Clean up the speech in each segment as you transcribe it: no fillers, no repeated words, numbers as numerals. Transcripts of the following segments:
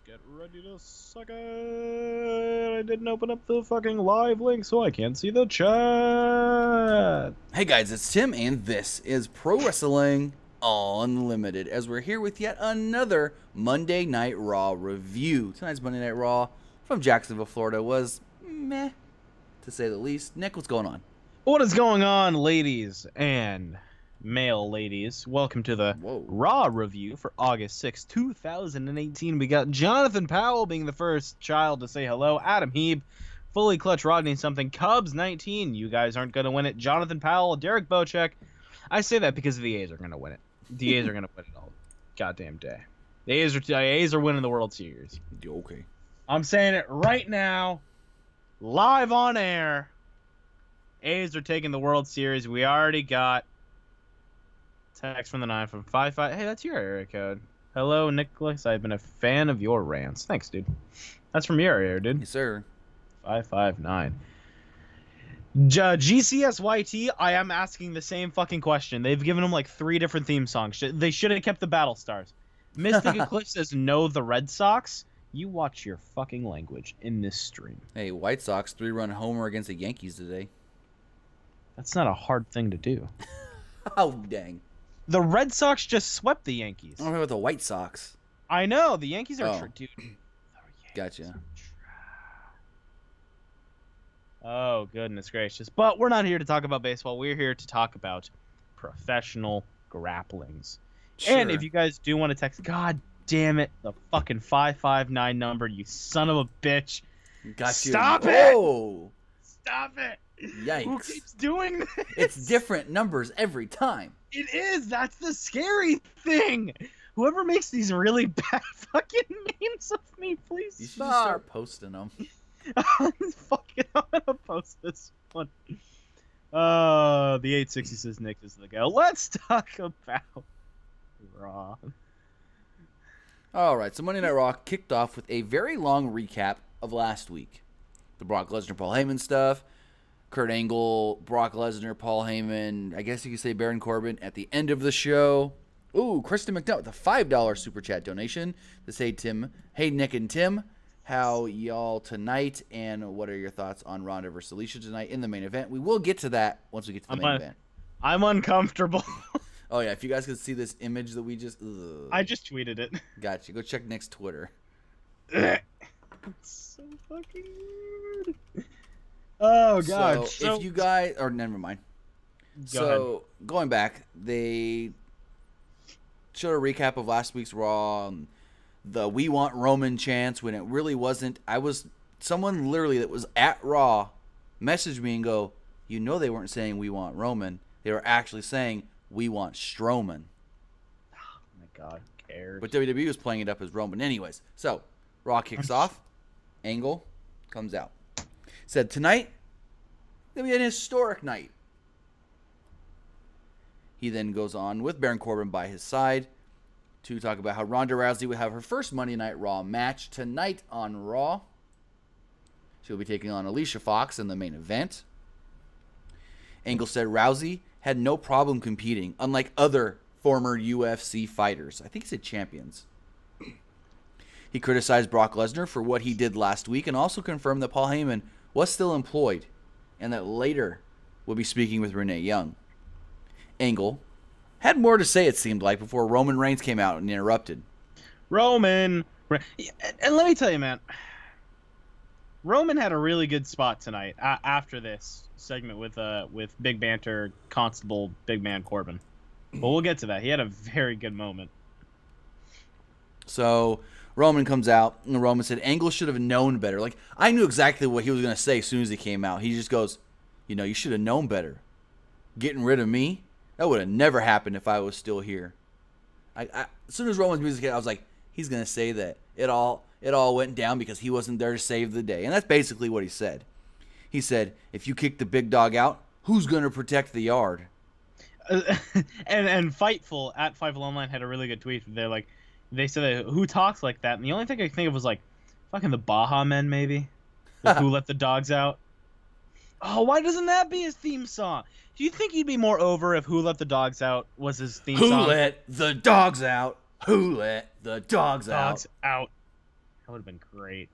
Get ready to suck it. I didn't open up the fucking live link, so I can't see the chat. Hey guys, it's Tim, and this is Pro Wrestling Unlimited, as we're here with yet another Monday Night Raw review. Tonight's Monday Night Raw from Jacksonville, Florida was meh, to say the least. Nick, what's going on? What is going on, ladies and male ladies? Welcome to the Raw review for August 6, 2018. We got Jonathan Powell being the first child to say hello. Adam Heeb, Fully Clutch Rodney something. Cubs 19. You guys aren't going to win it. Jonathan Powell, Derek Bocek. I say that because the A's are going to win it. The A's are going to win it all goddamn day. The A's are winning the World Series. Okay. I'm saying it right now, live on air. A's are taking the World Series. We already got text from the 9 from 55. Hey, that's your area code. Hello, Nicholas. I've been a fan of your rants. Thanks, dude. That's from your area, dude. Yes, sir. 559. GCSYT, I am asking the same fucking question. They've given them like 3 different theme songs. They should have kept the Battle Stars. Mystic Eclipse says no, the Red Sox. You watch your fucking language in this stream. Hey, White Sox 3-run homer against the Yankees today. That's not a hard thing to do. Oh, dang. The Red Sox just swept the Yankees. I don't know about the White Sox. I know. The Yankees are... Dude. Gotcha. Oh, goodness gracious. But we're not here to talk about baseball. We're here to talk about professional grapplings. Sure. And if you guys do want to text, God damn it, the fucking 559 number, you son of a bitch. Got you. Stop Whoa. it! Stop it! Yikes. Who keeps doing this? It's different numbers every time. It is. That's the scary thing. Whoever makes these really bad fucking memes of me, please You should stop. just start posting them. Fuck it, I'm gonna post this one. The 860 says Nick is the go. Let's talk about Raw. All right, so Monday Night Raw kicked off with a very long recap of last week. The Brock Lesnar, Paul Heyman stuff. Kurt Angle, Brock Lesnar, Paul Heyman, I guess you could say Baron Corbin at the end of the show. Ooh, Kristen McNutt with a $5 super chat donation to say, Tim, hey, Nick and Tim, how y'all tonight, and what are your thoughts on Ronda versus Alicia tonight in the main event? We will get to that once we get to the main event. I'm uncomfortable. Oh, yeah, if you guys could see this image that we just... I just tweeted it. Gotcha. Go check Nick's Twitter. It's so fucking weird. Oh, God. So if you guys... Or never mind. Go ahead. Going back, they showed a recap of last week's Raw, the "We Want Roman" chants when it really wasn't. Someone literally that was at Raw messaged me and go, you know they weren't saying "We Want Roman." They were actually saying "We Want Strowman." Oh, my God. Who cares? But WWE was playing it up as Roman. Anyways, so Raw kicks off. Angle comes out. Said tonight, it'll be an historic night. He then goes on with Baron Corbin by his side to talk about how Ronda Rousey would have her first Monday Night Raw match tonight on Raw. She'll be taking on Alicia Fox in the main event. Angle said Rousey had no problem competing, unlike other former UFC fighters. I think he said champions. He criticized Brock Lesnar for what he did last week and also confirmed that Paul Heyman was still employed and that later will be speaking with Renee Young. Angle had more to say, it seemed like, before Roman Reigns came out and interrupted. Roman. And let me tell you, man. Roman had a really good spot tonight after this segment with Big Banter Constable Big Man Corbin. But we'll get to that. He had a very good moment. So Roman comes out, and Roman said Angle should have known better. Like, I knew exactly what he was going to say as soon as he came out. He just goes, you should have known better. Getting rid of me? That would have never happened if I was still here. As soon as Roman's music hit, I was like, he's going to say that it all went down because he wasn't there to save the day. And that's basically what he said. He said, if you kick the big dog out, who's going to protect the yard? And Fightful at Fightful Online had a really good tweet. They said, who talks like that? And the only thing I could think of was like, fucking the Baja Men, maybe? Who let the dogs out? Oh, why doesn't that be his theme song? Do you think he'd be more over if Who Let the Dogs Out was his theme song? Who let the dogs out? Who let the dogs out? Dogs out. That would have been great.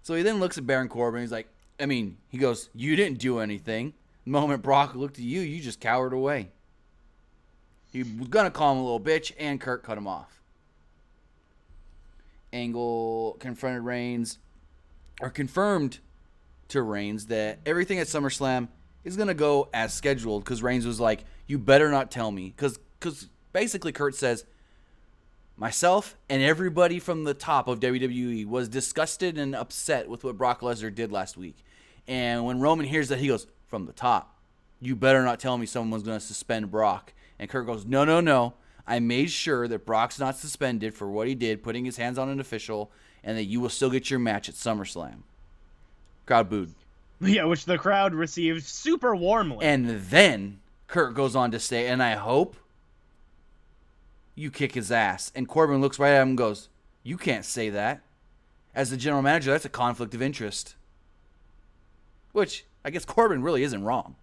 So he then looks at Baron Corbin. He's like, he goes, you didn't do anything. The moment Brock looked at you, you just cowered away. He was going to call him a little bitch, and Kurt cut him off. Angle confronted Reigns, or confirmed to Reigns that everything at SummerSlam is going to go as scheduled, because Reigns was like, you better not tell me. Because basically Kurt says, myself and everybody from the top of WWE was disgusted and upset with what Brock Lesnar did last week. And when Roman hears that, he goes, from the top, you better not tell me someone's going to suspend Brock. And Kurt goes, no. I made sure that Brock's not suspended for what he did, putting his hands on an official, and that you will still get your match at SummerSlam. Crowd booed. Yeah, which the crowd received super warmly. And then Kurt goes on to say, and I hope you kick his ass. And Corbin looks right at him and goes, you can't say that. As the general manager, that's a conflict of interest. Which, I guess Corbin really isn't wrong.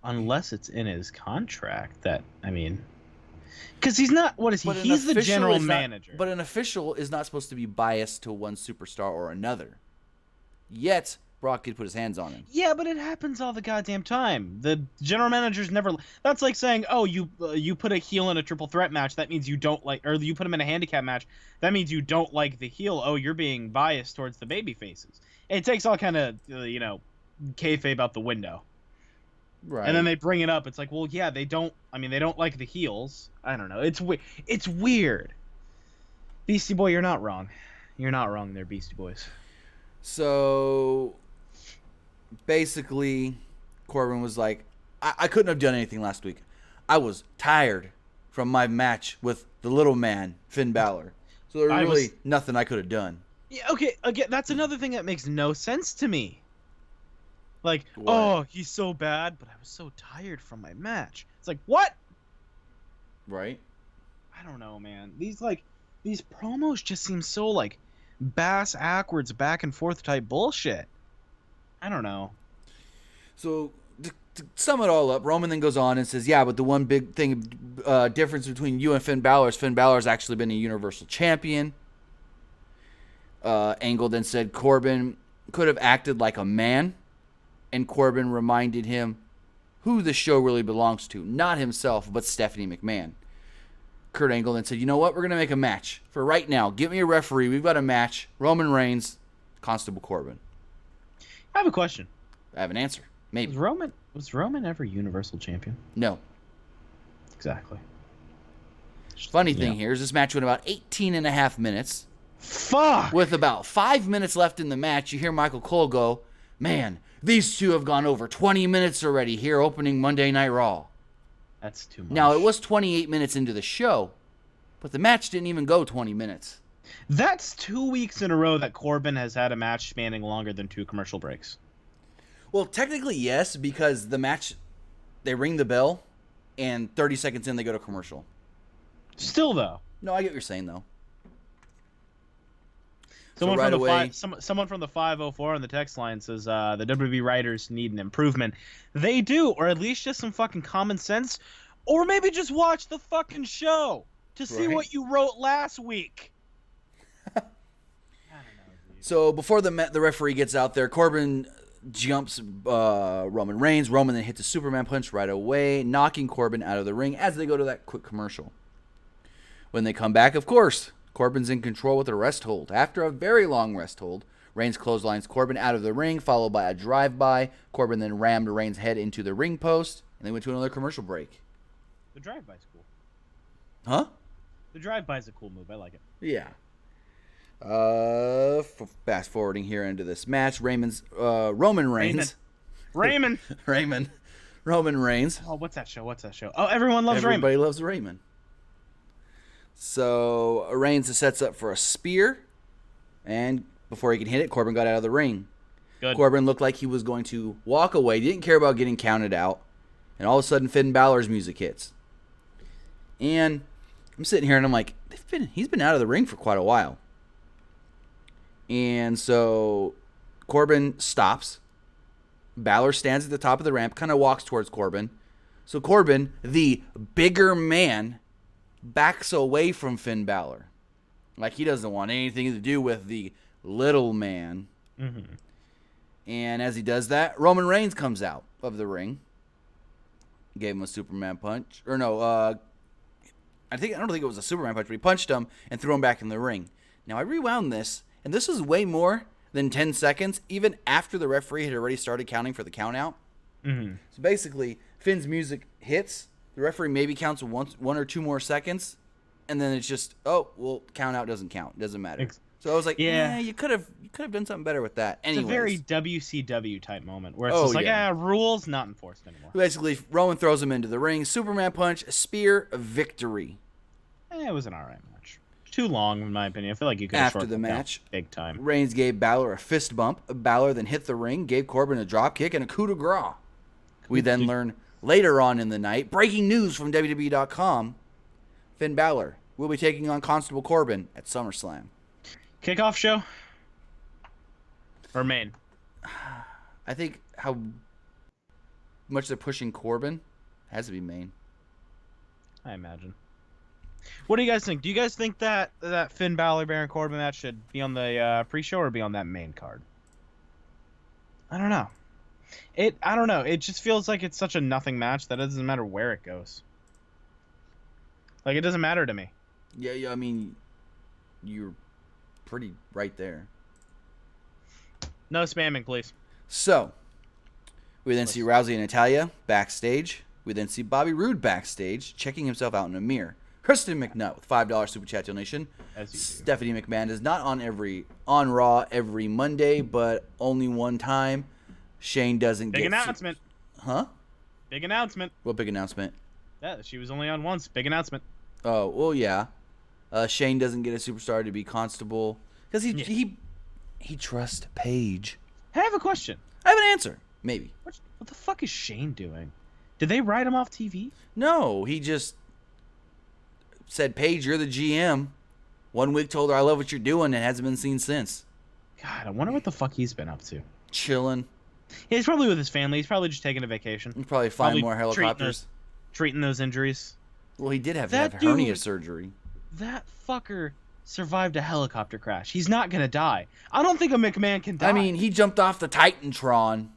Unless it's in his contract that, because he's not, what is he? He's the general manager. But an official is not supposed to be biased to one superstar or another. Yet, Brock could put his hands on him. Yeah, but it happens all the goddamn time. The general manager's never... That's like saying, oh, you put a heel in a triple threat match. That means you don't like... Or you put him in a handicap match. That means you don't like the heel. Oh, you're being biased towards the baby faces. It takes all kind of, kayfabe out the window. Right. And then they bring it up. It's like, well, yeah, they don't like the heels. I don't know. It's weird. Beastie Boy, you're not wrong. You're not wrong there, Beastie Boys. So... basically, Corbin was like, I couldn't have done anything last week. I was tired from my match with the little man, Finn Balor. So there was really nothing I could have done. Yeah, okay, again, that's another thing that makes no sense to me. Like, what? Oh, he's so bad, but I was so tired from my match. It's like, what? Right? I don't know, man. These promos just seem so, bass-ackwards, back-and-forth type bullshit. I don't know. So, to sum it all up, Roman then goes on and says, yeah, but the one big thing, difference between you and Finn Balor is Finn Balor's actually been a Universal Champion. Angle then said Corbin could have acted like a man, and Corbin reminded him who the show really belongs to. Not himself, but Stephanie McMahon. Kurt Angle then said, you know what? We're going to make a match. For right now, get me a referee. We've got a match. Roman Reigns, Constable Corbin. I have a question. I have an answer. Maybe. Was Roman ever Universal Champion? No. Exactly. Funny thing here is this match went about 18 and a half minutes. Fuck! With about 5 minutes left in the match, you hear Michael Cole go, man, these two have gone over 20 minutes already here opening Monday Night Raw. That's too much. Now, it was 28 minutes into the show, but the match didn't even go 20 minutes. That's 2 weeks in a row that Corbin has had a match spanning longer than 2 commercial breaks. Well, technically, yes, because the match, they ring the bell, and 30 seconds in, they go to commercial. Still, though. No, I get what you're saying, though. Someone from the 504 on the text line says the WWE writers need an improvement. They do, or at least just some fucking common sense, or maybe just watch the fucking show to see what you wrote last week. I don't know, dude. So before the referee gets out there, Corbin jumps Roman Reigns. Roman then hits a Superman punch right away, knocking Corbin out of the ring as they go to that quick commercial. When they come back, of course, Corbin's in control with a rest hold. After a very long rest hold, Reigns clotheslines Corbin out of the ring, followed by a drive-by. Corbin then rammed Reigns' head into the ring post, and they went to another commercial break. The drive-by's cool. Huh? The drive-by's a cool move. I like it. Yeah. Fast forwarding here into this match, Roman Reigns. Roman Reigns. Oh, what's that show? Oh, everyone loves Raymond. Everybody loves Raymond. So Reigns sets up for a spear, and before he can hit it, Corbin got out of the ring. Good. Corbin looked like he was going to walk away. He didn't care about getting counted out. And all of a sudden, Finn Balor's music hits. And I'm sitting here, and I'm like, he's been out of the ring for quite a while. And so Corbin stops. Balor stands at the top of the ramp, kind of walks towards Corbin. So Corbin, the bigger man, backs away from Finn Balor. Like he doesn't want anything to do with the little man. Mm-hmm. And as he does that, Roman Reigns comes out of the ring. Gave him a Superman punch. Or no, I don't think it was a Superman punch, but he punched him and threw him back in the ring. Now I rewound this, and this was way more than 10 seconds, even after the referee had already started counting for the count out. Mm-hmm. So basically, Finn's music hits, the referee maybe counts one or two more seconds, and then it's just, count out doesn't count. It doesn't matter. So I was like, yeah, you could have done something better with that. Anyways. It's a very WCW type moment where it's rules not enforced anymore. Basically, Roman throws him into the ring, Superman punch, spear, victory. It was an alright match. Too long, in my opinion. I feel like you could have After the match, big time. Reigns gave Balor a fist bump. Balor then hit the ring, gave Corbin a drop kick and a coup de grace. We then learn later on in the night, breaking news from WWE.com, Finn Balor will be taking on Constable Corbin at SummerSlam. Kickoff show? Or main? I think how much they're pushing Corbin has to be main. I imagine. What do you guys think? Do you guys think that Finn Balor Baron Corbin match should be on the pre-show or be on that main card? I don't know. I don't know. It just feels like it's such a nothing match that it doesn't matter where it goes. Like, it doesn't matter to me. Yeah, I mean, you're pretty right there. No spamming, please. So, we then see Rousey and Natalya backstage. We then see Bobby Roode backstage, checking himself out in a mirror. Kristen McNutt with $5 Super Chat donation. As you do. Stephanie McMahon is not on Raw every Monday, but only one time. Shane doesn't get... Big announcement. Huh? Big announcement. What big announcement? Yeah, she was only on once. Big announcement. Oh, well, yeah. Shane doesn't get a superstar to be Constable because he trusts Paige. Hey, I have a question. I have an answer. Maybe. What the fuck is Shane doing? Did they write him off TV? No, he just said, Paige, you're the GM. 1 week told her, I love what you're doing, and hasn't been seen since. God, I wonder what the fuck he's been up to. Chilling. Yeah, he's probably with his family. He's probably just taking a vacation. He's probably flying more helicopters. Treating those injuries. Well, he did have to have hernia surgery. That fucker survived a helicopter crash. He's not going to die. I don't think a McMahon can die. I mean, he jumped off the Titantron.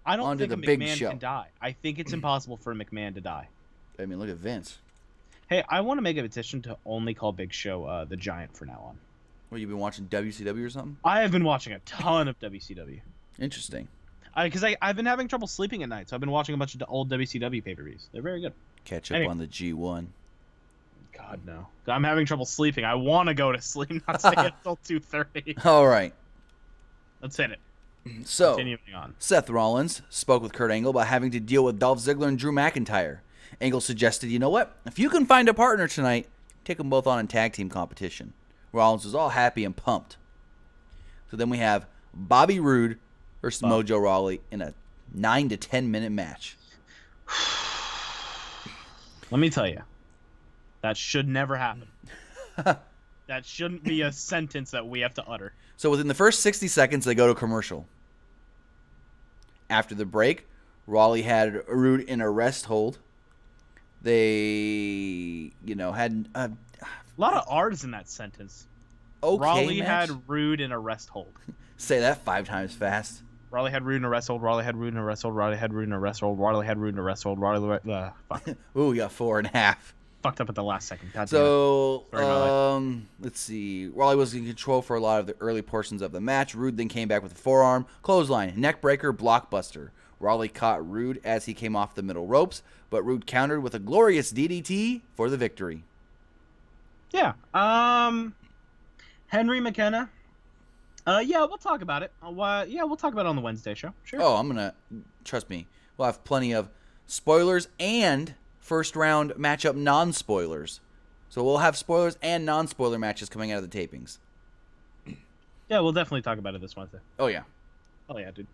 I don't onto think the a Big McMahon Show. can die. I think it's impossible for a McMahon to die. I mean, look at Vince. Hey, I want to make a petition to only call Big Show the Giant from now on. Well, you've been watching WCW or something? I have been watching a ton of WCW. Interesting. Because I've been having trouble sleeping at night, so I've been watching a bunch of old WCW pay-per-views. They're very good. Catch up on the G1. God, no. I'm having trouble sleeping. I want to go to sleep, not stay until 2:30. All right. Let's hit it. So, continuing on. Seth Rollins spoke with Kurt Angle about having to deal with Dolph Ziggler and Drew McIntyre. Angle suggested, you know what? If you can find a partner tonight, take them both on in tag team competition. Rollins was all happy and pumped. So then we have Bobby Roode versus Mojo Rawley in a 9 to 10 minute match. Let me tell you, that should never happen. That shouldn't be a sentence that we have to utter. So within the first 60 seconds, they go to commercial. After the break, Rawley had Roode in a rest hold. They, had a lot of R's in that sentence. Okay, Rawley had Roode in a rest hold. Say that 5 times fast. Rawley had Roode in a rest hold. Rawley had Roode in a rest hold. Rawley had Roode in a rest hold. Rawley had Roode in a rest hold. Fuck. Ooh, we got 4.5. Fucked up at the last second. God so, let's see. Rawley was in control for a lot of the early portions of the match. Roode then came back with a forearm, clothesline, neckbreaker, blockbuster. Rawley caught Roode as he came off the middle ropes, but Roode countered with a glorious DDT for the victory. Yeah. Henry McKenna. Yeah, we'll talk about it. We'll talk about it on the Wednesday show. Sure. Oh, trust me, we'll have plenty of spoilers and first round matchup non-spoilers. So we'll have spoilers and non-spoiler matches coming out of the tapings. Yeah, we'll definitely talk about it this Wednesday. Oh, yeah. Oh, yeah, dude.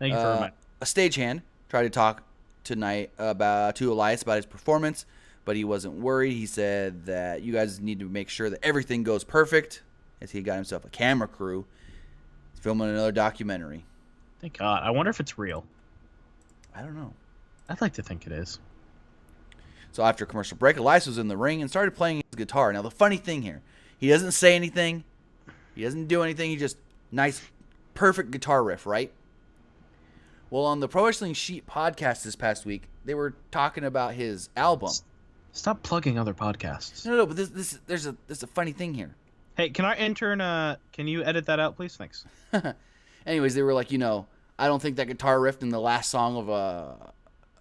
Thank you for reminding. A stagehand tried to talk tonight to Elias about his performance, but he wasn't worried. He said that you guys need to make sure that everything goes perfect, as he got himself a camera crew. He's filming another documentary. Thank God. I wonder if it's real. I don't know. I'd like to think it is. So after commercial break, Elias was in the ring and started playing his guitar. Now, the funny thing here, he doesn't say anything. He doesn't do anything. He just, nice, perfect guitar riff, right? Well, on the Pro Wrestling Sheet podcast this past week, they were talking about his album. Stop plugging other podcasts. No, but there's a funny thing here. Hey, can our intern, can you edit that out, please? Thanks. Anyways, they were like, I don't think that guitar riff in the last song of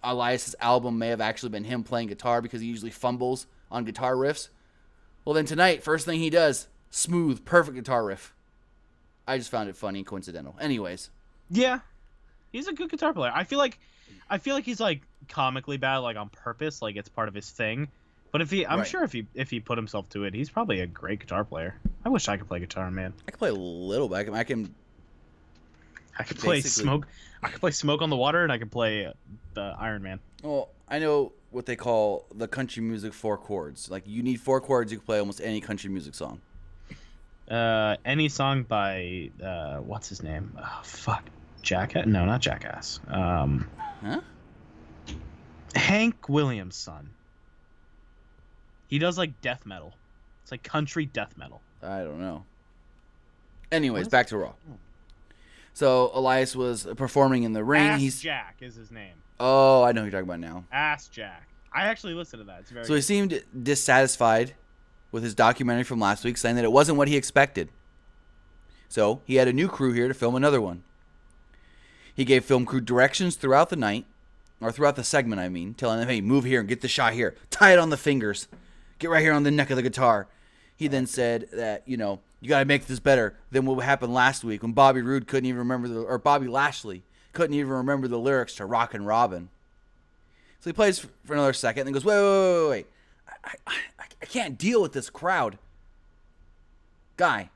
Elias' album may have actually been him playing guitar because he usually fumbles on guitar riffs. Well, then tonight, first thing he does, smooth, perfect guitar riff. I just found it funny and coincidental. Anyways. Yeah. He's a good guitar player. I feel like he's like comically bad, like on purpose, like it's part of his thing. But I'm sure if he put himself to it, he's probably a great guitar player. I wish I could play guitar, man. I can play a little bit. I can play Smoke. I can play Smoke on the Water, and I can play the Iron Man. Well, I know what they call the country music 4 chords. Like, you need 4 chords, you can play almost any country music song. Any song by what's his name? Oh, fuck. Jackass? No, not Jackass. Hank Williams' son. He does like death metal. It's like country death metal. I don't know. Anyways, back to Raw. So Elias was performing in the ring. Ass Jack is his name. Oh, I know who you're talking about now. Ass Jack. I actually listened to that. It's very. So he seemed dissatisfied with his documentary from last week, saying that it wasn't what he expected. So he had a new crew here to film another one. He gave film crew directions throughout the night, or throughout the segment, I mean, telling them, hey, move here and get the shot here. Tie it on the fingers. Get right here on the neck of the guitar. He then said that, you got to make this better than what happened last week when Bobby Roode couldn't even remember, or Bobby Lashley couldn't even remember the lyrics to Rockin' Robin. So he plays for another second and then goes, wait. I can't deal with this crowd. Guy,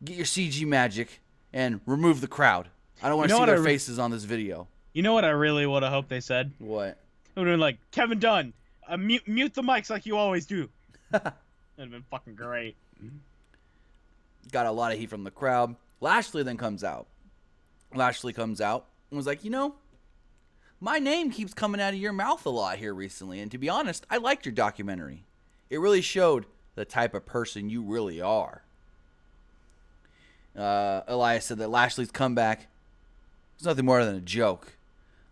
get your CG magic and remove the crowd. I don't want to see their faces on this video. You know what I really would have hoped they said? What? It would have been like, Kevin Dunn, mute the mics like you always do. That'd have been fucking great. Got a lot of heat from the crowd. Lashley then comes out. Lashley comes out and was like, my name keeps coming out of your mouth a lot here recently. And to be honest, I liked your documentary. It really showed the type of person you really are. Elias said that Lashley's comeback was nothing more than a joke.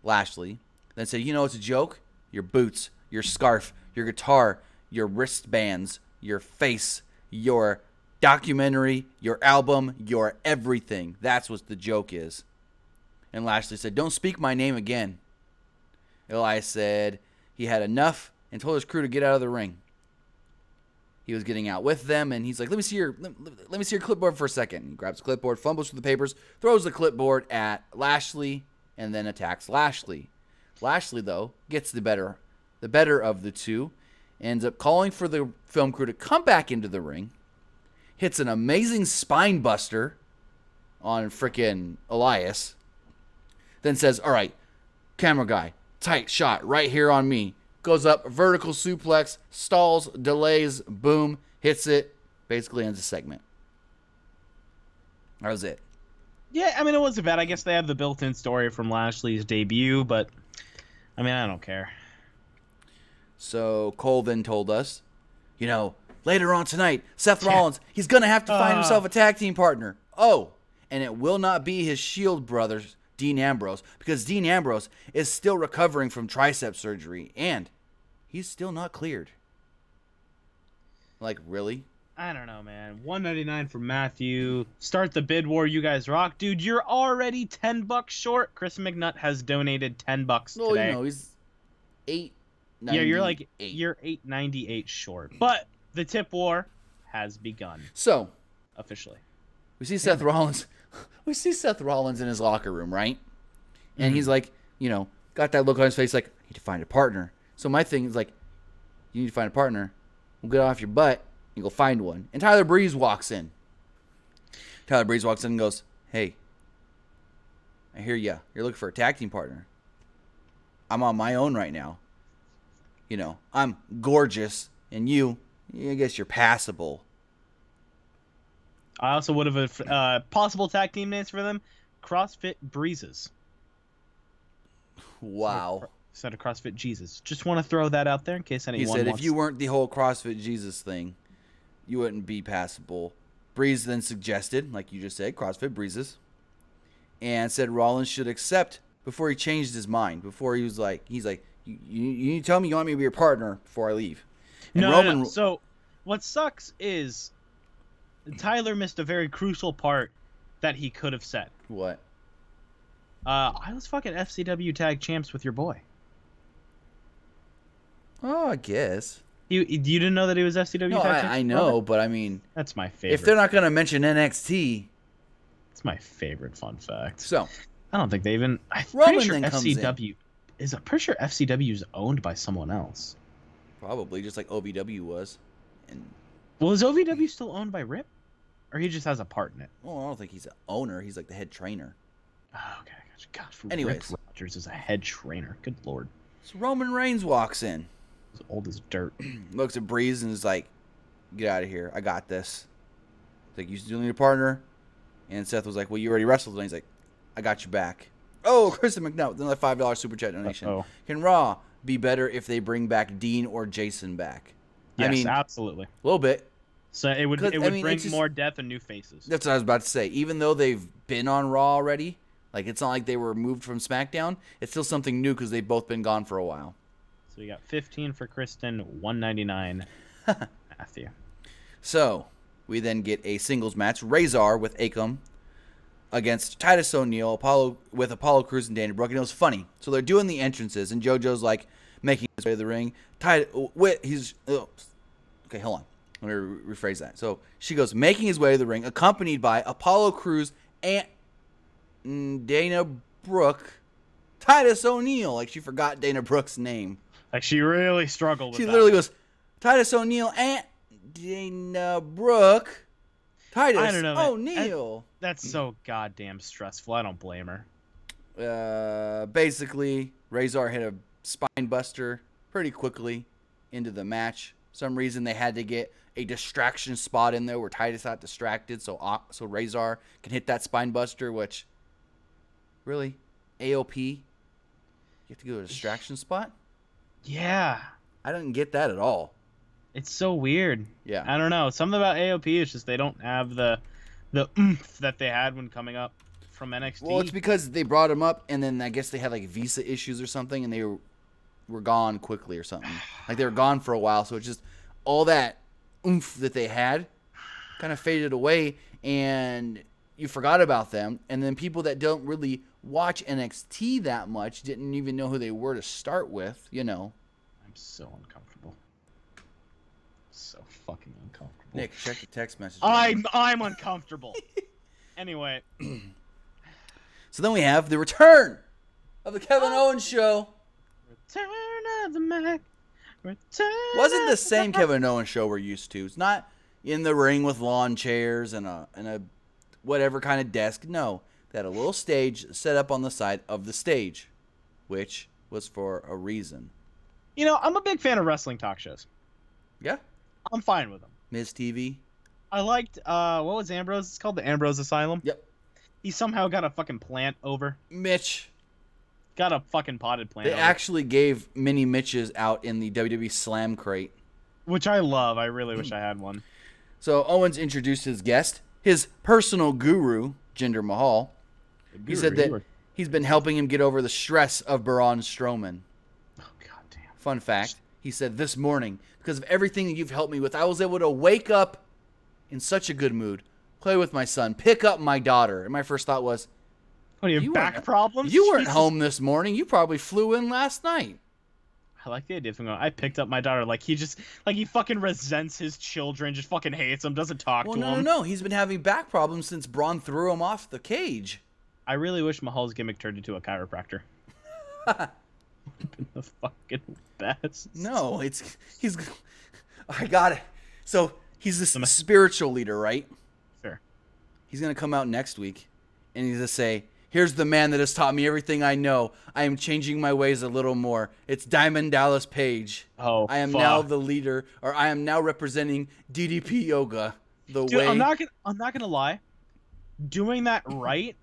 Lashley then said, it's a joke? Your boots, your scarf, your guitar, your wristbands, your face, your documentary, your album, your everything. That's what the joke is. And Lashley said, don't speak my name again. Elias said he had enough and told his crew to get out of the ring. He was getting out with them, and he's like, let me see your clipboard for a second. He grabs the clipboard, fumbles through the papers, throws the clipboard at Lashley, and then attacks Lashley. Lashley, though, gets the better of the two, ends up calling for the film crew to come back into the ring, hits an amazing spine buster on frickin' Elias, then says, all right, camera guy, tight shot right here on me. Goes up, vertical suplex, stalls, delays, boom, hits it, basically ends the segment. That was it. Yeah, I mean, it wasn't bad. I guess they have the built-in story from Lashley's debut, but, I mean, I don't care. So Cole then told us, later on tonight, Seth Rollins, he's going to have to find himself a tag team partner. Oh, and it will not be his Shield brothers, Dean Ambrose, because Dean Ambrose is still recovering from tricep surgery, and he's still not cleared. Like, really? I don't know, man. $1.99 for Matthew. Start the bid war, you guys rock. Dude, you're already $10 short. Chris McNutt has donated $10 today. Well, he's $8.98. Yeah, you're $8.98 short. But the tip war has begun. So, officially. We see Seth Rollins. We see Seth Rollins in his locker room, right? And he's like, got that look on his face like, I need to find a partner. So my thing is like, you need to find a partner. We'll get off your butt and go find one. And Tyler Breeze walks in. Tyler Breeze walks in and goes, hey, I hear ya. You're looking for a tag team partner. I'm on my own right now. I'm gorgeous. And I guess you're passable. I also would have possible tag team names for them. CrossFit Breezes. Wow. instead of CrossFit Jesus. Just want to throw that out there in case anyone He said wants... if you weren't the whole CrossFit Jesus thing, you wouldn't be passable. Breeze then suggested, like you just said, CrossFit Breezes, and said Rollins should accept before he changed his mind. Before he's like, you need to tell me you want me to be your partner before I leave. And No. So what sucks is Tyler missed a very crucial part that he could have said. What? I was fucking FCW tag champs with your boy. Oh, I guess. You didn't know that he was FCW No, tag champs? I know, but I mean, that's my favorite. If they're not going to mention NXT, it's my favorite fun fact. So, I don't think they even. I'm Roman pretty sure then comes FCW is. I'm pretty sure FCW is owned by someone else. Probably, just like OVW was. And well, is OVW still owned by Rip, or he just has a part in it? Well, I don't think he's an owner. He's like the head trainer. Oh, okay, I got you. God, anyways, Rip Rogers is a head trainer. Good lord. So Roman Reigns walks in. He's old as dirt. Looks at Breeze and is like, "Get out of here! I got this." He's like, "You still need a partner?" And Seth was like, "Well, you already wrestled." And he's like, "I got you back." Oh, Kristen McNutt with another $5 super chat donation. Uh-oh. Can Raw be better if they bring back Dean or Jason back? Yes, I mean, absolutely. A little bit. So it would bring more depth and new faces. That's what I was about to say. Even though they've been on Raw already, like it's not like they were moved from SmackDown. It's still something new because they've both been gone for a while. So we got 15 for Kristen, 199 Matthew. So we then get a singles match: Razor with Akam against Titus ONeil, Apollo Crews and Dana Brooke. And it was funny. So they're doing the entrances, and JoJo's like making his way to the ring. Okay, hold on. Let me rephrase that. So she goes, making his way to the ring, accompanied by Apollo Crews and Dana Brooke, Titus ONeil. Like she forgot Dana Brooke's name. Like she really struggled with She that. literally goes, Titus ONeil and Dana Brooke. Titus I don't know, ONeil. That's so goddamn stressful. I don't blame her. Basically, Razor hit a spine buster pretty quickly into the match. For some reason they had to get a distraction spot in there where Titus got distracted, so Razor can hit that spine buster. Which, really, AOP, you have to go to a distraction spot? Yeah, I didn't get that at all. It's so weird. Yeah, I don't know. Something about AOP is just they don't have the oomph that they had when coming up from NXT. Well, it's because they brought him up, and then I guess they had like visa issues or something, and they were gone quickly or something. Like they were gone for a while, so it's just all that oomph that they had kind of faded away, and you forgot about them. And then people that don't really watch NXT that much didn't even know who they were to start with, you know. I'm so uncomfortable. So fucking uncomfortable. Nick, check the text message. I'm uncomfortable. Anyway. So then we have the return of the Kevin Owens show. Return of the Mac. Wasn't the same Kevin Owens show we're used to. It's not in the ring with lawn chairs and a whatever kind of desk. No, they had a little stage set up on the side of the stage, which was for a reason. You know, I'm a big fan of wrestling talk shows. Yeah. I'm fine with them. Miz TV. I liked, what was Ambrose? It's called the Ambrose Asylum. Yep. He somehow got a fucking plant over. Mitch. Got a fucking potted plant They over. actually gave mini Mitches out in the WWE Slam crate. Which I love. I really wish I had one. So Owens introduced his guest, his personal guru, Jinder Mahal. He said that he's been helping him get over the stress of Braun Strowman. Oh, goddamn. Fun fact, he said, this morning, because of everything that you've helped me with, I was able to wake up in such a good mood, play with my son, pick up my daughter. And my first thought was, what do you have, back problems? You weren't home this morning. You probably flew in last night. I like the idea of him going, I picked up my daughter. Like, he fucking resents his children, just fucking hates them, doesn't talk to them. No. He's been having back problems since Braun threw him off the cage. I really wish Mahal's gimmick turned into a chiropractor. Been the fucking best. No, I got it. So he's the spiritual leader, right? Sure. He's going to come out next week, and he's going to say, here's the man that has taught me everything I know. I am changing my ways a little more. It's Diamond Dallas Page. Oh, I am now the leader, or I am now representing DDP Yoga. Dude, I'm not gonna lie. Doing that right,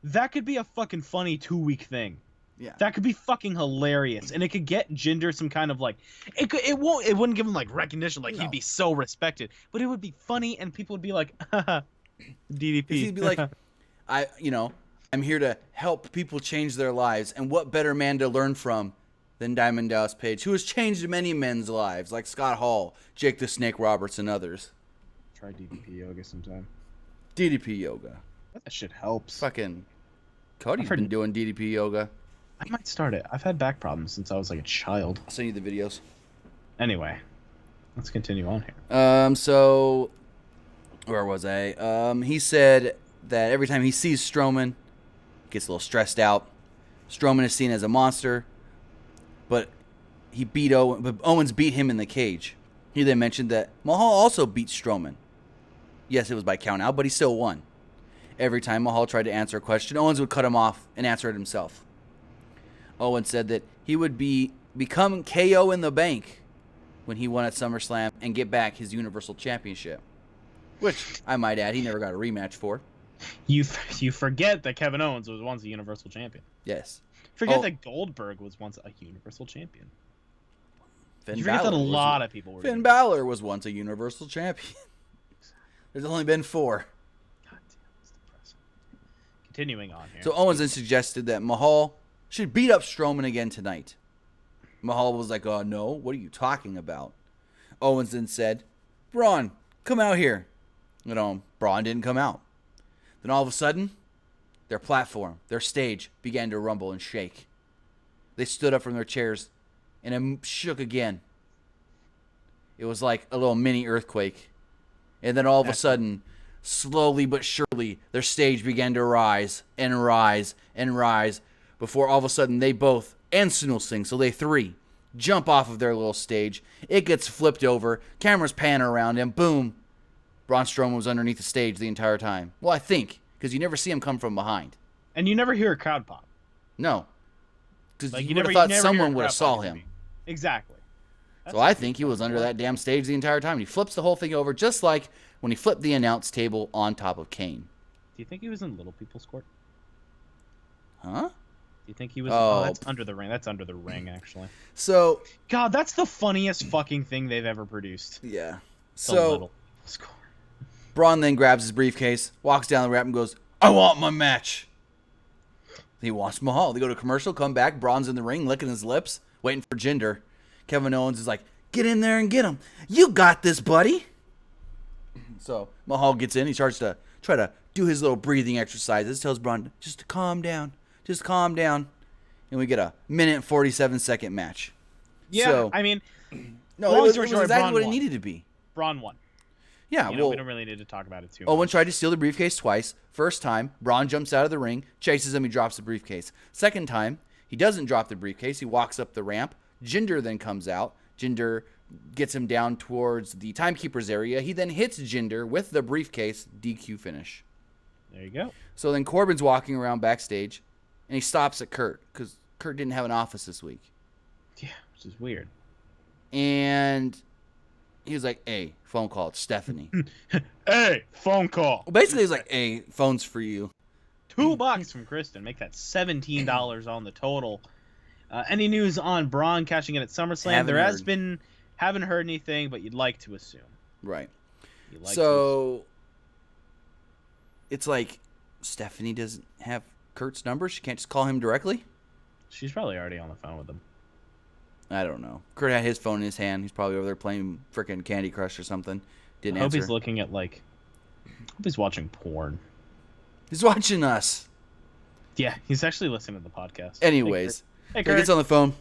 that could be a fucking funny 2-week thing. Yeah. That could be fucking hilarious, and it could get Jinder some kind of like, it wouldn't give him like recognition, like he'd be so respected, but it would be funny, and people would be like, DDP. He'd be like, I'm here to help people change their lives, and what better man to learn from than Diamond Dallas Page, who has changed many men's lives, like Scott Hall, Jake the Snake Roberts, and others. Try DDP yoga sometime. DDP yoga. That shit helps. Fucking Cody's been doing DDP yoga. I might start it. I've had back problems since I was like a child. I'll send you the videos. Anyway, let's continue on here. So where was I? He said that every time he sees Strowman, he gets a little stressed out. Strowman is seen as a monster, but Owens beat him in the cage. He then mentioned that Mahal also beat Strowman. Yes, it was by count out, but he still won. Every time Mahal tried to answer a question, Owens would cut him off and answer it himself. Owens said that he would become KO in the bank when he won at SummerSlam and get back his Universal Championship. Which, I might add, he never got a rematch for. You forget that Kevin Owens was once a Universal Champion. Yes. Forget that Goldberg was once a Universal Champion. You forget that a lot of people were. Finn Balor was once a Universal Champion. There's only been 4. God damn, that's depressing. Continuing on here. So Owens then suggested that Mahal should beat up Strowman again tonight. Mahal was like, oh, no, what are you talking about? Owens then said, Braun, come out here. Braun didn't come out. Then all of a sudden, their platform, their stage, began to rumble and shake. They stood up from their chairs, and it shook again. It was like a little mini earthquake. And then all of a sudden, slowly but surely, their stage began to rise and rise and rise before all of a sudden they both, and Sunil Singh, so they 3, jump off of their little stage. It gets flipped over. Cameras pan around him. Boom. Braun Strowman was underneath the stage the entire time. Well, I think, because you never see him come from behind. And you never hear a crowd pop. No. Because you would have thought someone would have saw him. Exactly. So I think he was under that damn stage the entire time. He flips the whole thing over, just like when he flipped the announce table on top of Kane. Do you think he was in Little People's Court? Huh? Do you think he was? Oh, that's Under the Ring. That's Under the Ring, actually. So, God, that's the funniest fucking thing they've ever produced. Yeah. So, Braun then grabs his briefcase, walks down the ramp, and goes, I want my match. He wants Mahal. They go to commercial, come back. Braun's in the ring, licking his lips, waiting for Jinder. Kevin Owens is like, get in there and get him. You got this, buddy. So Mahal gets in. He starts to try to do his little breathing exercises. Tells Braun just to calm down. Just calm down. And we get a 1:47 match. Yeah, so, I mean, no, it was exactly what it needed to be. Braun won. Yeah, we don't really need to talk about it too much. Owens tried to steal the briefcase twice. First time, Braun jumps out of the ring, chases him, he drops the briefcase. Second time, he doesn't drop the briefcase. He walks up the ramp. Jinder then comes out. Jinder gets him down towards the timekeeper's area. He then hits Jinder with the briefcase. DQ finish. There you go. So then Corbin's walking around backstage, and he stops at Kurt because Kurt didn't have an office this week. Yeah, which is weird. And he was like, hey, phone call. It's Stephanie. Hey, phone call. Well, basically, he's like, hey, phone's for you. $2 from Kristen. Make that $17 on the total. Any news on Braun cashing in at SummerSlam? Haven't heard anything, but you'd like to assume. Right. So it's like Stephanie doesn't have Kurt's number. She can't just call him directly. She's probably already on the phone with him. I don't know. Kurt had his phone in his hand. He's probably over there playing frickin' Candy Crush or something. Didn't answer. I hope he's looking at I hope he's watching porn. He's watching us. Yeah, he's actually listening to the podcast. Anyways, hey, Kurt. He gets on the phone,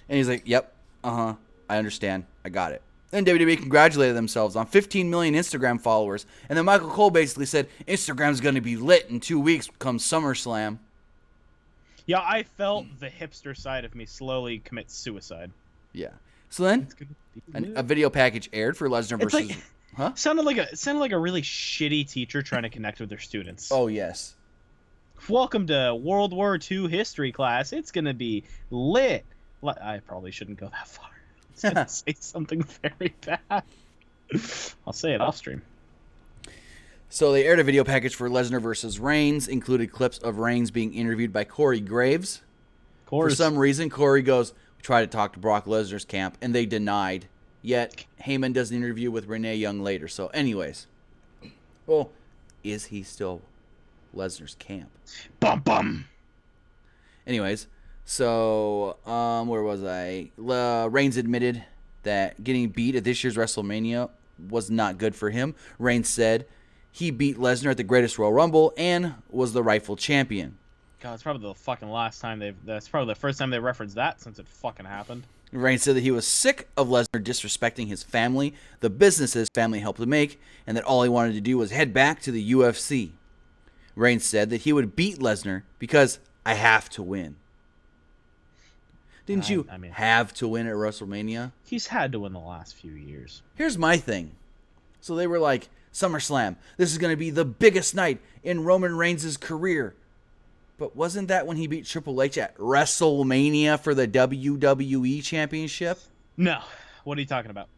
and he's like, yep, I understand. I got it. Then WWE congratulated themselves on 15 million Instagram followers. And then Michael Cole basically said, Instagram's going to be lit in 2 weeks come SummerSlam. Yeah, I felt the hipster side of me slowly commit suicide. Yeah. So then, a video package aired for Lesnar versus... Sounded like a really shitty teacher trying to connect with their students. Oh, yes. Welcome to World War II history class. It's going to be lit. I probably shouldn't go that far. It's going to say something very bad. I'll say it off stream. So they aired a video package for Lesnar versus Reigns, included clips of Reigns being interviewed by Corey Graves. course. For some reason, Corey goes, we tried to talk to Brock Lesnar's camp, and they denied. Yet, Heyman does an interview with Renee Young later. So, anyways. Well, is he still Lesnar's camp? Bum, bum. Anyways, so, where was I? Reigns admitted that getting beat at this year's WrestleMania was not good for him. Reigns said he beat Lesnar at the Greatest Royal Rumble and was the rightful champion. God, it's probably the fucking last time that's probably the first time they referenced that since it fucking happened. Reigns said that he was sick of Lesnar disrespecting his family, the business his family helped him make, and that all he wanted to do was head back to the UFC. Reigns said that he would beat Lesnar because I have to win. Didn't you have to win at WrestleMania? He's had to win the last few years. Here's my thing. So they were like, SummerSlam, this is going to be the biggest night in Roman Reigns' career. But wasn't that when he beat Triple H at WrestleMania for the WWE Championship? No. What are you talking about?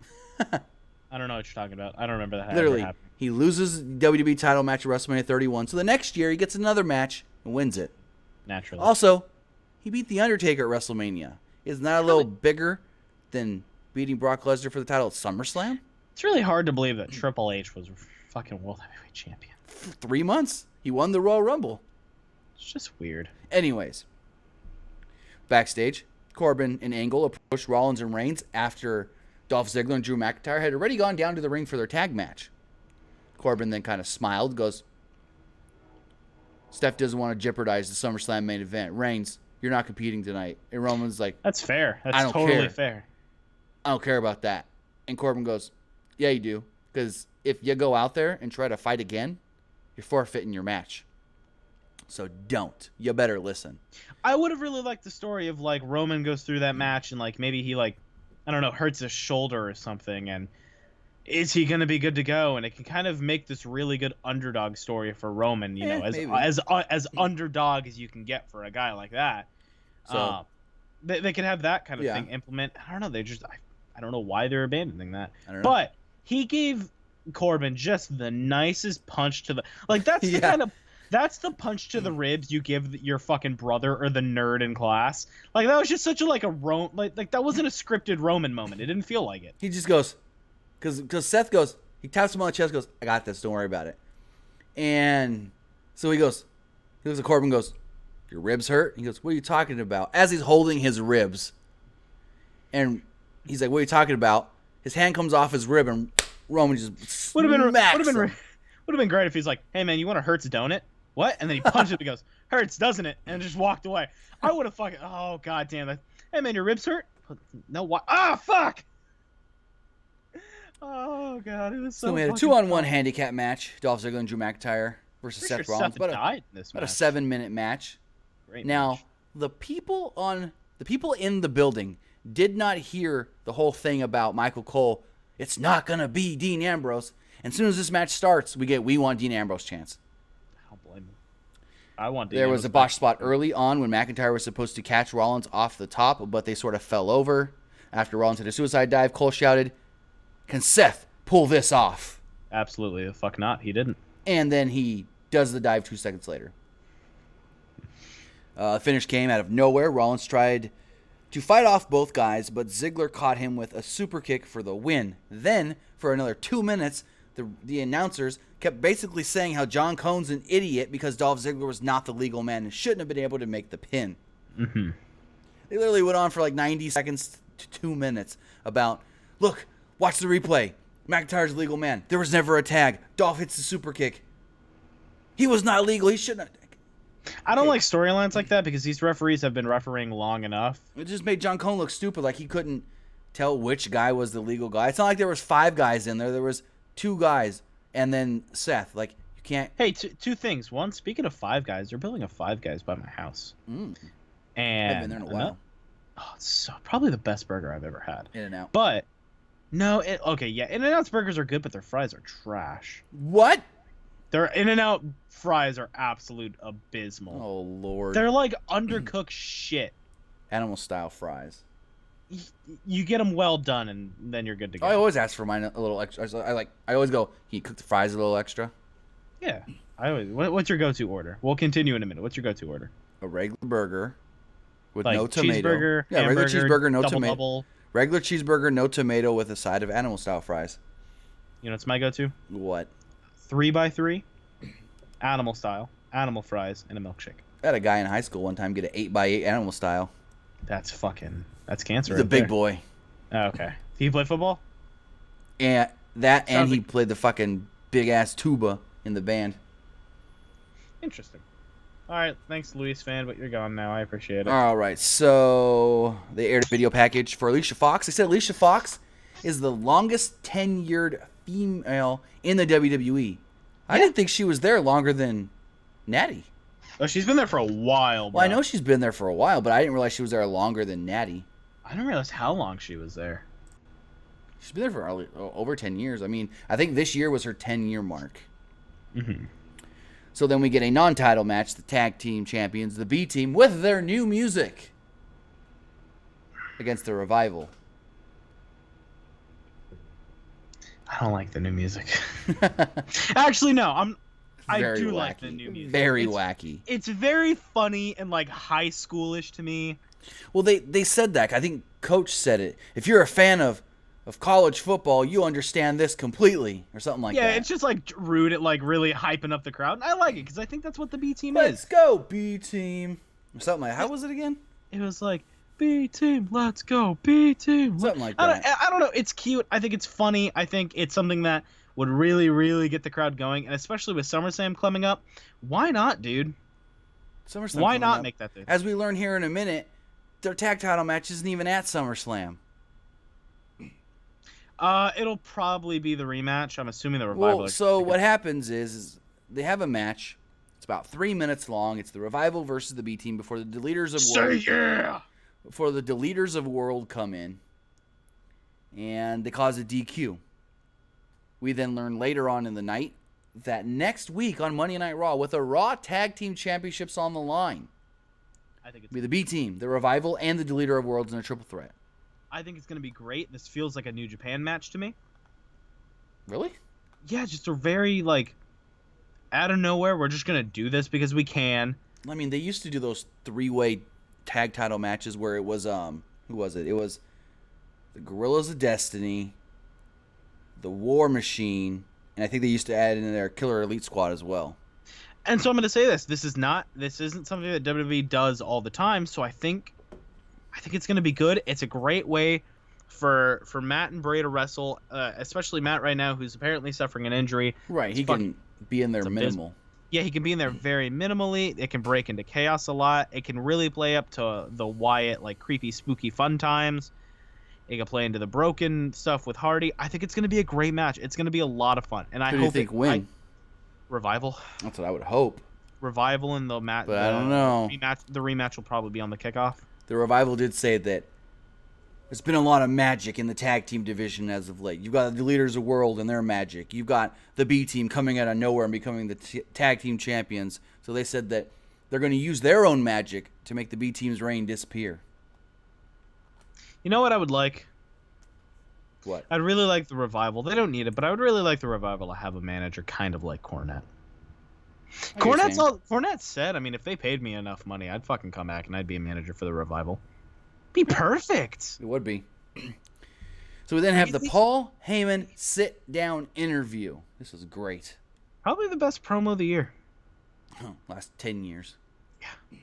I don't know what you're talking about. I don't remember that. Literally, he loses the WWE title match at WrestleMania 31. So the next year, he gets another match and wins it. Naturally. Also, he beat The Undertaker at WrestleMania. Isn't that a little bigger than beating Brock Lesnar for the title at SummerSlam? It's really hard to believe that Triple H was fucking World Heavyweight Champion. For 3 months. He won the Royal Rumble. It's just weird. Anyways, backstage, Corbin and Angle approached Rollins and Reigns after Dolph Ziggler and Drew McIntyre had already gone down to the ring for their tag match. Corbin then kind of smiled, goes, Steph doesn't want to jeopardize the SummerSlam main event. Reigns, you're not competing tonight. And Roman's like, that's fair. That's I don't totally care. fair. I don't care about that. And Corbin goes, yeah, you do. Because if you go out there and try to fight again, you're forfeiting your match. So don't. You better listen. I would have really liked the story of, like, Roman goes through that match and, like, maybe he, like, I don't know, hurts his shoulder or something, and is he going to be good to go? And it can kind of make this really good underdog story for Roman, you know, as underdog as you can get for a guy like that. So they could have that kind of thing implement. I don't know. I don't know why they're abandoning that. But he gave Corbin just the nicest punch to the, like, that's the kind of, that's the punch to the ribs you give your fucking brother or the nerd in class. Like, that was just such a, like, like that wasn't a scripted Roman moment. It didn't feel like it. He just goes, because Seth goes, he taps him on the chest, goes, I got this, don't worry about it. And so he looks at Corbin, goes, your ribs hurt? He goes, what are you talking about? As he's holding his ribs. And he's like, what are you talking about? His hand comes off his rib, and Roman just would have been great if he's like, hey, man, you want a Hurts donut? What? And then he punched it and goes, hurts, doesn't it? And just walked away. I would have fucking, oh, god damn it. Hey, man, your ribs hurt? No, what? Ah, fuck! Oh, god, it was so we had a 2-on-1 handicap match. Dolph Ziggler and Drew McIntyre versus Seth Rollins. About a 7-minute match. Great now, match. the people in the building did not hear the whole thing about Michael Cole. It's not going to be Dean Ambrose. And as soon as this match starts, we want Dean Ambrose chance. I want Dean There Ambrose was a botch spot early on when McIntyre was supposed to catch Rollins off the top, but they sort of fell over. After Rollins had a suicide dive, Cole shouted, can Seth pull this off? Absolutely. The fuck not. He didn't. And then he does the dive 2 seconds later. The finish came out of nowhere. Rollins tried to fight off both guys, but Ziggler caught him with a super kick for the win. Then, for another 2 minutes, the announcers kept basically saying how John Cone's an idiot because Dolph Ziggler was not the legal man and shouldn't have been able to make the pin. Mm-hmm. They literally went on for like 90 seconds to 2 minutes about, look, watch the replay. McIntyre's the legal man. There was never a tag. Dolph hits the super kick. He was not legal. He shouldn't have. I don't like storylines like that because these referees have been refereeing long enough. It just made John Cone look stupid, like he couldn't tell which guy was the legal guy. It's not like there was 5 guys in there. There was 2 guys, and then Seth. Like, you can't... Hey, two things. One, speaking of 5 guys, they're building a 5 guys by my house. And I've been there in a while. It's probably the best burger I've ever had. In-N-Out. But, no, In-N-Out's burgers are good, but their fries are trash. What? Their In-N-Out fries are absolute abysmal. Oh, Lord. They're like undercooked shit. Animal-style fries. You get them well done, and then you're good to go. I always ask for mine a little extra. I always go, can you cook the fries a little extra? Yeah. What's your go-to order? We'll continue in a minute. What's your go-to order? A regular burger with like no tomato. Cheeseburger, Yeah, regular cheeseburger, no double tomato. double. Regular cheeseburger, no tomato, with a side of animal style fries. You know, it's my go-to. What? 3x3, animal style, animal fries, and a milkshake. I had a guy in high school one time get an 8x8 animal style. That's cancer. He's a big boy. Oh, okay. Do you play football? And he played the fucking big ass tuba in the band. Interesting. All right, thanks, Luis fan, but you're gone now. I appreciate it. All right, so they aired a video package for Alicia Fox. They said Alicia Fox is the longest tenured female in the WWE. I didn't think she was there longer than Natty. Oh, she's been there for a while, bro. Well, I know she's been there for a while, but I didn't realize she was there longer than Natty. I didn't realize how long she was there. She's been there for over 10 years. I mean, I think this year was her 10-year mark. Mm-hmm. So then we get a non-title match, the tag team champions, the B team, with their new music against the Revival. I don't like the new music. Actually, no. I do wacky. like the new music. Very wacky. It's very funny and like high schoolish to me. Well, they said that. I think Coach said it. If you're a fan of college football, you understand this completely, or something like that. Yeah, it's just like Roode at like really hyping up the crowd. And I like it because I think that's what the B team Let's is. go B team, or something like. How was it again? It was like B team, let's go B team. Something like that. I don't know. It's cute. I think it's funny. I think it's something that would really, really get the crowd going, and especially with SummerSlam coming up, why not, dude? SummerSlam. Why not make that thing? As we learn here in a minute, their tag title match isn't even at SummerSlam. It'll probably be the rematch. I'm assuming the Revival. Well, so what happens is they have a match. It's about 3 minutes long. It's the Revival versus the B team before the Deleters of World. Say yeah! Before the Deleters of World come in, and they cause a DQ. We then learn later on in the night that next week on Monday Night Raw, with a Raw Tag Team Championships on the line, I think it'll be the B team, the Revival, and the Deleter of Worlds in a triple threat. I think it's going to be great. This feels like a New Japan match to me. Really? Yeah, just a very, like, out of nowhere, we're just going to do this because we can. I mean, they used to do those 3-way tag title matches where it was, who was it? It was the Guerrillas of Destiny, the War Machine, and I think they used to add in their Killer Elite Squad as well. And so I'm going to say this. This isn't something that WWE does all the time, so I think it's going to be good. It's a great way for Matt and Bray to wrestle, especially Matt right now, who's apparently suffering an injury. Right, he can be in there minimal. Yeah, he can be in there very minimally. It can break into chaos a lot. It can really play up to the Wyatt, like, creepy, spooky fun times. It can play into the broken stuff with Hardy. I think it's going to be a great match. It's going to be a lot of fun. And I hope Who do you think win? Revival. That's what I would hope. Revival and the match. But I don't know. The rematch will probably be on the kickoff. The Revival did say that there's been a lot of magic in the tag team division as of late. You've got the Leaders of World and their magic. You've got the B team coming out of nowhere and becoming the tag team champions. So they said that they're going to use their own magic to make the B team's reign disappear. You know what I would like? What? I'd really like the Revival. They don't need it, but I would really like the Revival to have a manager kind of like Cornette. Cornette said, I mean, if they paid me enough money, I'd fucking come back and I'd be a manager for the Revival. Be perfect. It would be. So we then have the Paul Heyman sit-down interview. This was great. Probably the best promo of the year. Last 10 years. Yeah.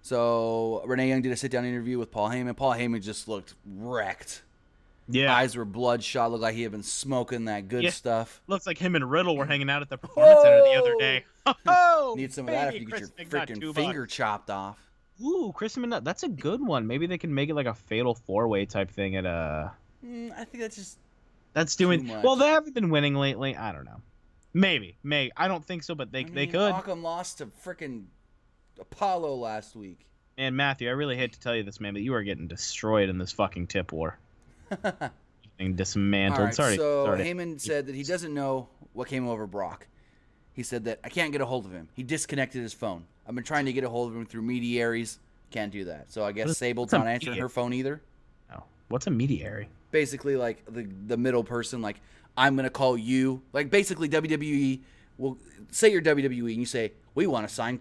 So Renee Young did a sit-down interview with Paul Heyman. Paul Heyman just looked wrecked. Yeah. Eyes were bloodshot. Looked like he had been smoking that good stuff. Looks like him and Riddle were hanging out at the Performance Center the other day. Oh, need some of that after you get your freaking finger chopped off. Ooh, Chris and that's a good one. Maybe they can make it like a fatal four-way type thing at I think that's just doing well. They haven't been winning lately. I don't know. Maybe. I don't think so, but they could. Malcolm lost to freaking Apollo last week. And Matthew, I really hate to tell you this, man, but you are getting destroyed in this fucking tip war. Getting dismantled. All right, Sorry. Heyman said that he doesn't know what came over Brock. He said that I can't get a hold of him. He disconnected his phone. I've been trying to get a hold of him through mediaries. Can't do that. So I guess Sable's not answering her phone either. No. What's a mediary? Basically, like the middle person. Like, I'm gonna call you. Like, basically WWE will say you're WWE and you say we want to sign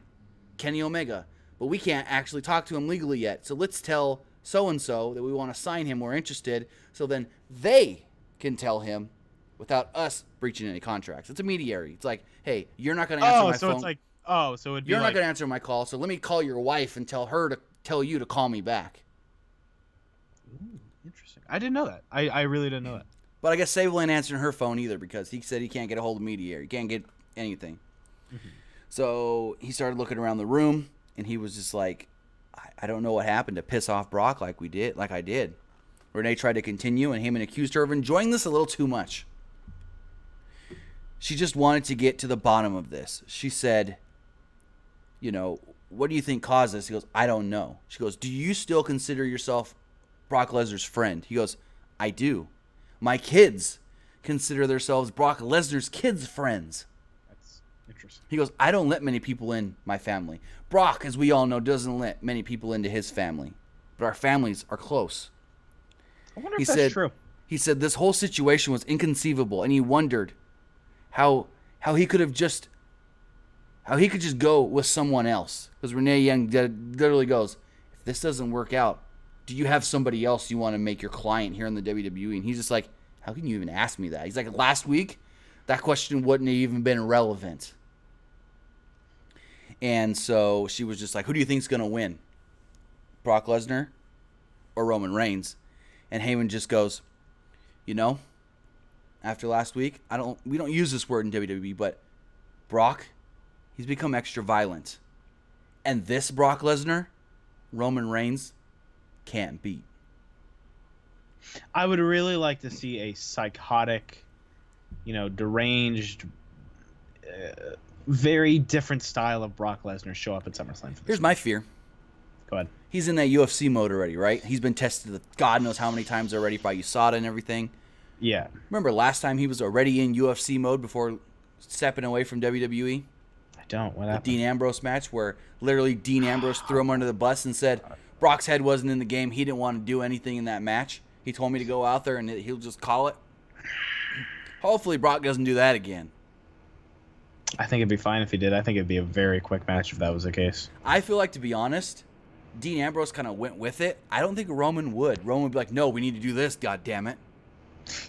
Kenny Omega. but we can't actually talk to him legally yet. So let's tell so-and-so that we want to sign him. We're interested. So then they can tell him without us breaching any contracts. It's a mediary. It's like, hey, you're not going to answer my phone. It's like, so it'd be you're not going to answer my call, so let me call your wife and tell her to tell you to call me back. Ooh, interesting. I didn't know that. I really didn't know that. But I guess Sable ain't answering her phone either because he said he can't get a hold of mediary. He can't get anything. Mm-hmm. So he started looking around the room, and he was just like, I don't know what happened to piss off Brock like I did. Renee tried to continue, and Heyman accused her of enjoying this a little too much. She just wanted to get to the bottom of this. She said, what do you think caused this? He goes, I don't know. She goes, do you still consider yourself Brock Lesnar's friend? He goes, I do. My kids consider themselves Brock Lesnar's kids' friends. That's interesting. He goes, I don't let many people in my family. Brock, as we all know, doesn't let many people into his family. But our families are close. I wonder if that's true. He said this whole situation was inconceivable, and he wondered how he could just go with someone else. Because Renee Young literally goes, if this doesn't work out, do you have somebody else you want to make your client here in the WWE? And he's just like, how can you even ask me that? He's like, last week, that question wouldn't have even been relevant. And so she was just like, who do you think's going to win? Brock Lesnar or Roman Reigns? And Heyman just goes, after last week, we don't use this word in WWE, but Brock, he's become extra violent. And this Brock Lesnar, Roman Reigns, can't beat. I would really like to see a psychotic, deranged, very different style of Brock Lesnar show up at SummerSlam. Here's my fear. Go ahead. He's in that UFC mode already, right? He's been tested God knows how many times already by USADA and everything. Yeah. Remember last time he was already in UFC mode before stepping away from WWE? I don't. What happened? The Dean Ambrose match where literally Dean Ambrose threw him under the bus and said Brock's head wasn't in the game. He didn't want to do anything in that match. He told me to go out there and he'll just call it. Hopefully Brock doesn't do that again. I think it'd be fine if he did. I think it'd be a very quick match if that was the case. I feel like, to be honest, Dean Ambrose kind of went with it. I don't think Roman would. Roman would be like, no, we need to do this, God damn it.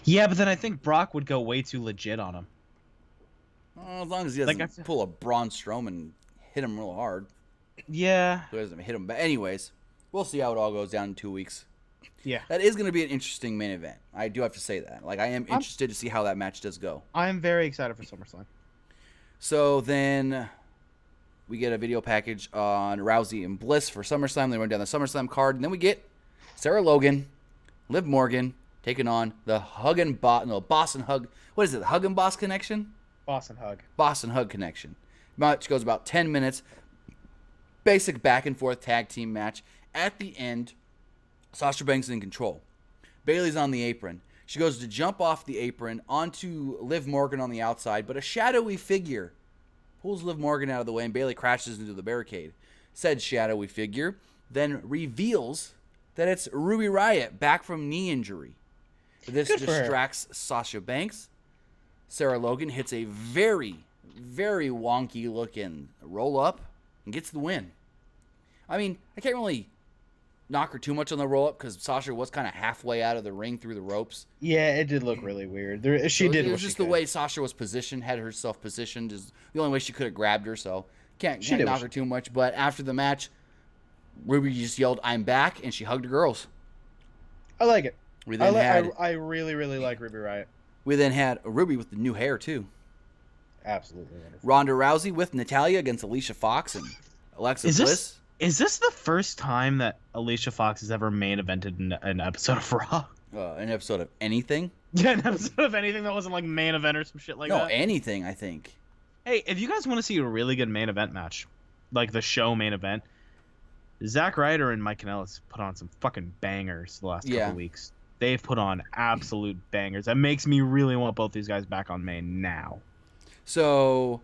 Yeah, but then I think Brock would go way too legit on him. Well, as long as he doesn't pull a Braun Strowman and hit him real hard. Yeah. So he doesn't hit him. But anyways, we'll see how it all goes down in 2 weeks. Yeah. That is going to be an interesting main event. I do have to say that. I am interested to see how that match does go. I am very excited for SummerSlam. So then we get a video package on Rousey and Bliss for SummerSlam. They run down the SummerSlam card. And then we get Sarah Logan, Liv Morgan, taking on the Boston Hug. What is it? The Hug and Boss Connection? Boston Hug Connection. Match goes about 10 minutes. Basic back and forth tag team match. At the end, Sasha Banks is in control. Bayley's on the apron. She goes to jump off the apron onto Liv Morgan on the outside, but a shadowy figure pulls Liv Morgan out of the way, and Bayley crashes into the barricade. Said shadowy figure then reveals that it's Ruby Riott back from knee injury. This distracts Sasha Banks. Sarah Logan hits a very, very wonky looking roll up and gets the win. I mean, I can't really knock her too much on the roll up because Sasha was kind of halfway out of the ring through the ropes. Yeah, it did look really weird. It was just the way Sasha was positioned, had herself positioned, is the only way she could have grabbed her. So can't knock her too much. But after the match, Ruby just yelled, "I'm back," and she hugged the girls. I like it. I really, really like Ruby Riott. We then had Ruby with the new hair too. Absolutely wonderful. Ronda Rousey with Natalya against Alicia Fox and Alexa Bliss. Is this the first time that Alicia Fox has ever main evented in an episode of Raw? An episode of anything? Yeah, an episode of anything that wasn't like main event or some shit like that. No, anything, I think. Hey, if you guys want to see a really good main event match, like the show main event, Zack Ryder and Mike Kanellis put on some fucking bangers the last couple weeks. They've put on absolute bangers. That makes me really want both these guys back on main now. So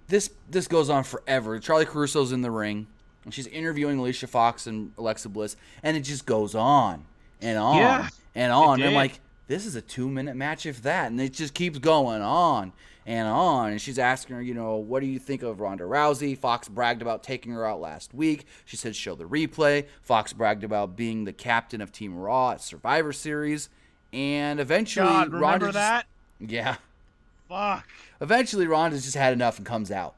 this goes on forever. Charlie Caruso's in the ring, and she's interviewing Alicia Fox and Alexa Bliss, and it just goes on and on and on. And I'm like, this is a 2-minute match, if that, and it just keeps going on And she's asking her, what do you think of Ronda Rousey? Fox bragged about taking her out last week. She said show the replay. Fox bragged about being the captain of Team Raw at Survivor Series. And eventually, God, remember that? Yeah. Fuck. Eventually, Ronda's just had enough and comes out.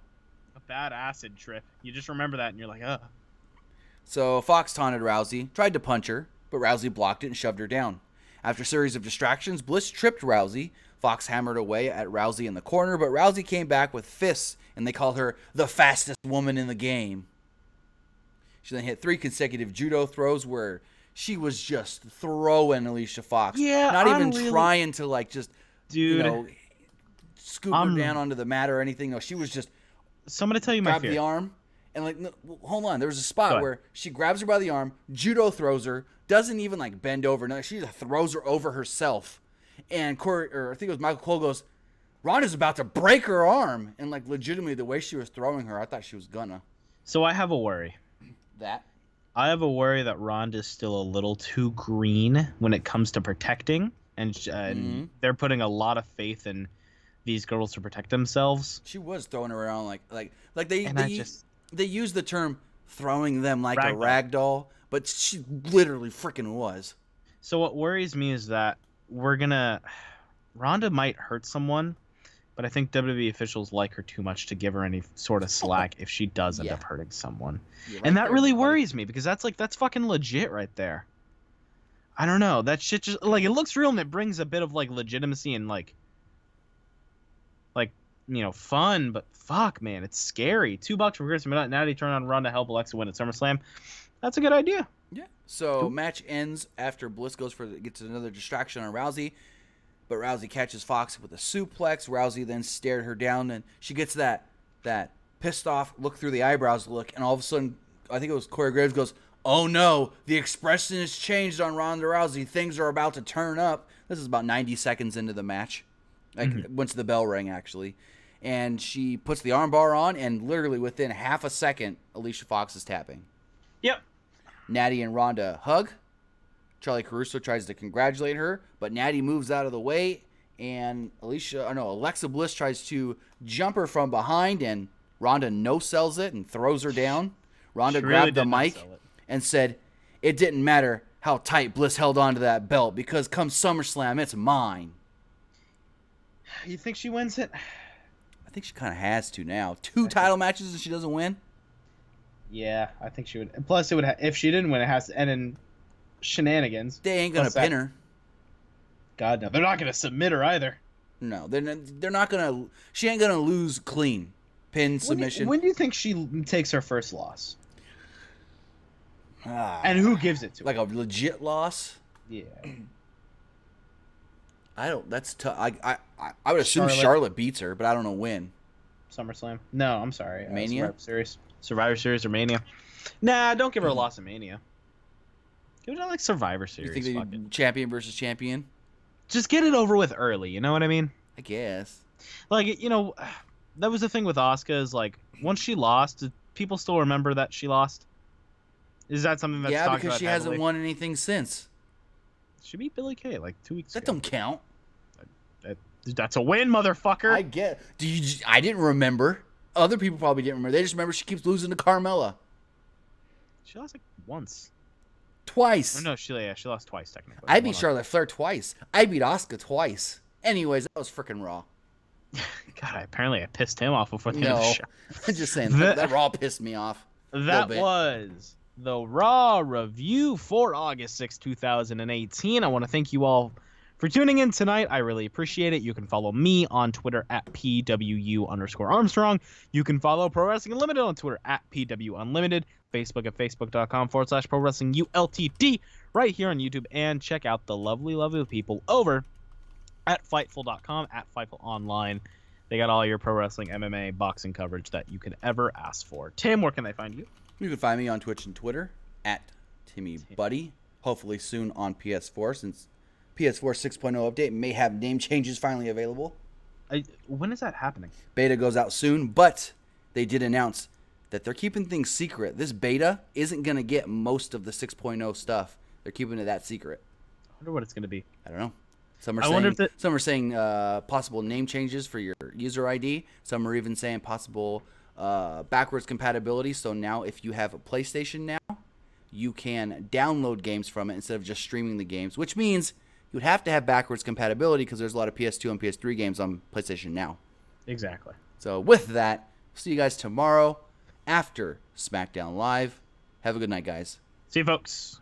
A bad acid trip. You just remember that and you're like, ugh. So Fox taunted Rousey, tried to punch her, but Rousey blocked it and shoved her down. After a series of distractions, Bliss tripped Rousey. Fox hammered away at Rousey in the corner, but Rousey came back with fists, and they called her the fastest woman in the game. She then hit 3 consecutive judo throws where she was just throwing Alicia Fox. Yeah, not even trying to just, scoop her down onto the mat or anything. No, she was just somebody tell you my grab fear. the arm and no, hold on. There was a spot where she grabs her by the arm, judo throws her, doesn't even bend over. No, she just throws her over herself. And Corey, or I think it was Michael Cole, goes, Ronda's about to break her arm. And legitimately, the way she was throwing her, I thought she was gonna. So I have a worry. I have a worry that Ronda's still a little too green when it comes to protecting, and they're putting a lot of faith in these girls to protect themselves. She was throwing her around they use the term throwing them like a rag doll, but she literally freaking was. So what worries me is that Ronda might hurt someone, but I think WWE officials like her too much to give her any sort of slack if she does end up hurting someone. And that really worries me because that's fucking legit right there. I don't know. That shit just it looks real and it brings a bit of legitimacy and fun, but fuck, man, it's scary. $2 for Chris Natty turn on Ronda, help Alexa win at SummerSlam. That's a good idea. Yeah. So match ends after Bliss gets another distraction on Rousey, but Rousey catches Fox with a suplex. Rousey then stared her down, and she gets that pissed off look through the eyebrows look, and all of a sudden, I think it was Corey Graves goes, "Oh no, the expression has changed on Ronda Rousey. Things are about to turn up." This is about 90 seconds into the match. Once the bell rang, actually. And she puts the armbar on, and literally within half a second, Alicia Fox is tapping. Yep. Natty and Ronda hug. Charlie Caruso tries to congratulate her, but Natty moves out of the way, and Alexa Bliss tries to jump her from behind, and Ronda no-sells it and throws her down. Ronda grabbed the mic and said, "It didn't matter how tight Bliss held onto that belt, because come SummerSlam, it's mine." You think she wins it? I think she kind of has to now. 2 title matches and she doesn't win? Yeah, I think she would. Plus, it would if she didn't win, it has to end in shenanigans. They ain't going to pin her. God, no. They're not going to submit her either. No, they're not going to. She ain't going to lose clean. Pin, submission. When do you think she takes her first loss? And who gives it to her? A legit loss? Yeah. I don't. That's tough. I would assume Charlotte beats her, but I don't know when. SummerSlam? No, I'm sorry. Mania? Survivor Series or Mania? Nah, don't give her a loss in Mania. Give it Survivor Series. You think champion versus champion? Just get it over with early. You know what I mean? I guess. That was the thing with Asuka is once she lost, did people still remember that she lost? Is that something that's talked about because she hasn't won anything since. She beat Billie Kay 2 weeks ago. That don't count. That's a win, motherfucker. I get. I didn't remember. Other people probably didn't remember. They just remember she keeps losing to Carmella. She lost once. Twice. Oh, no, she lost twice technically. I beat Charlotte Flair twice. I beat Asuka twice. Anyways, that was freaking Raw. God, apparently I pissed him off before the end of the show. I'm just saying that Raw pissed me off. That was the Raw review for August 6, 2018. I want to thank you all for tuning in tonight. I really appreciate it. You can follow me on Twitter at PWU_Armstrong. You can follow Pro Wrestling Unlimited on Twitter at PWUnlimited. Facebook at Facebook.com/Pro Wrestling ULTD. Right here on YouTube. And check out the lovely, lovely people over at Fightful.com, at Fightful Online. They got all your pro wrestling, MMA, boxing coverage that you could ever ask for. Tim, where can they find you? You can find me on Twitch and Twitter at TimmyBuddy. Hopefully soon on PS4, since PS4 6.0 update may have name changes finally available. When is that happening? Beta goes out soon, but they did announce that they're keeping things secret. This beta isn't going to get most of the 6.0 stuff. They're keeping it that secret. I wonder what it's going to be. I don't know. Some are I saying, wonder if some are saying possible name changes for your user ID. Some are even saying possible backwards compatibility. So now if you have a PlayStation now, you can download games from it instead of just streaming the games, which means you would have to have backwards compatibility because there's a lot of PS2 and PS3 games on PlayStation now. Exactly. So with that, see you guys tomorrow after SmackDown Live. Have a good night, guys. See you, folks.